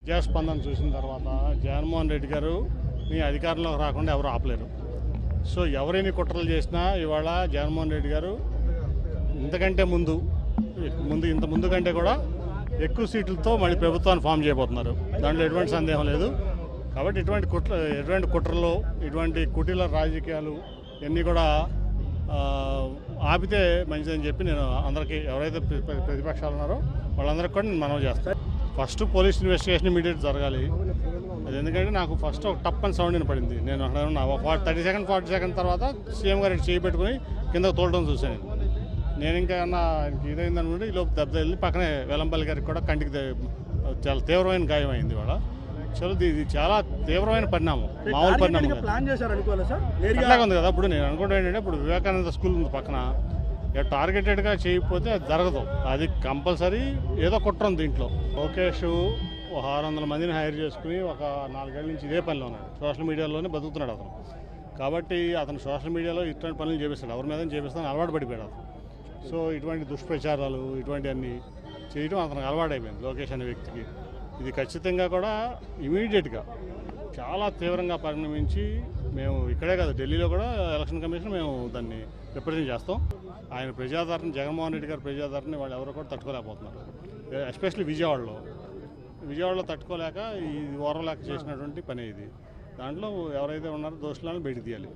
ప్రజాస్పందన చూసిన తర్వాత జగన్మోహన్ రెడ్డి గారు మీ అధికారంలోకి రాకుండా ఎవరు ఆపలేరు. సో ఎవరైనా కుట్రలు చేసినా ఇవాళ జగన్మోహన్ రెడ్డి గారు ఇంతకంటే ముందు ఇంత ముందు కంటే కూడా ఎక్కువ సీట్లతో మళ్ళీ ప్రభుత్వాన్ని ఫామ్ చేయబోతున్నారు. దాంట్లో ఎటువంటి సందేహం లేదు. కాబట్టి ఎటువంటి కుట్రలు, ఇటువంటి కుటీల రాజకీయాలు ఇవన్నీ కూడా ఆపితే మంచిదని చెప్పి నేను అందరికీ, ఎవరైతే ప్రతిపక్షాలు ఉన్నారో వాళ్ళందరికీ కూడా నేను మనవి చేస్తాను. ఫస్ట్ పోలీస్ ఇన్వెస్టిగేషన్ ఇమీడియట్ జరగాలి. అది ఎందుకంటే నాకు ఫస్ట్ ఒక టప్ అని సౌండ్ వినపడింది. నేను అక్కడ ఉన్నా 30 సెకండ్ 40 సెకండ్ తర్వాత సీఎం గారు చేయి పెట్టుకుని కింద తోలడం చూశాను. నేను ఇంకా ఇదైందనుకుంటే ఈ లోపు దెబ్బ వెళ్ళి పక్కనే వెల్లంపల్లి గారికి కూడా కంటికి చాలా తీవ్రమైన గాయం అయింది. ఇవాళ ఇది చాలా తీవ్రమైన పరిణామం, మామూలు పరిణామం అట్లాగే ఉంది కదా. ఇప్పుడు నేను అనుకుంటా ఏంటంటే, ఇప్పుడు వివేకానంద స్కూల్ ఉంది పక్కన, టార్గెటెడ్గా చేయకపోతే అది జరగదు. అది కంపల్సరీ ఏదో కుట్ర ఉంది దీంట్లో. లోకేష్ 600 మందిని హైర్ చేసుకుని ఒక 4 ఏళ్ళ నుంచి ఇదే పనిలో ఉన్నాడు. సోషల్ మీడియాలోనే బతుకుతున్నాడు అతను. కాబట్టి అతను సోషల్ మీడియాలో ఇటువంటి పనులు చేపిస్తాడు, ఎవరి మీద చేపిస్తాను అలవాటు పడిపోయాడు అతను. సో ఇటువంటి దుష్ప్రచారాలు ఇటువంటివన్నీ చేయడం అతనికి అలవాటైపోయింది లోకేష్ అనే వ్యక్తికి. ఇది ఖచ్చితంగా కూడా ఇమీడియట్గా చాలా తీవ్రంగా పరిణమించి మేము ఇక్కడే కాదు, ఢిల్లీలో కూడా ఎలక్షన్ కమిషన్ మేము దాన్ని రిప్రజెంట్ చేస్తాం. ఆయన ప్రజాదరణ, జగన్మోహన్ రెడ్డి గారి ప్రజాదరణ వాళ్ళు ఎవరు కూడా తట్టుకోలేకపోతున్నారు. ఎస్పెషల్లీ విజయవాడలో తట్టుకోలేక ఈ ఓర్వలేక చేసినటువంటి పని ఇది. దాంట్లో ఎవరైతే ఉన్నారో దోషులను బయట తీయాలి.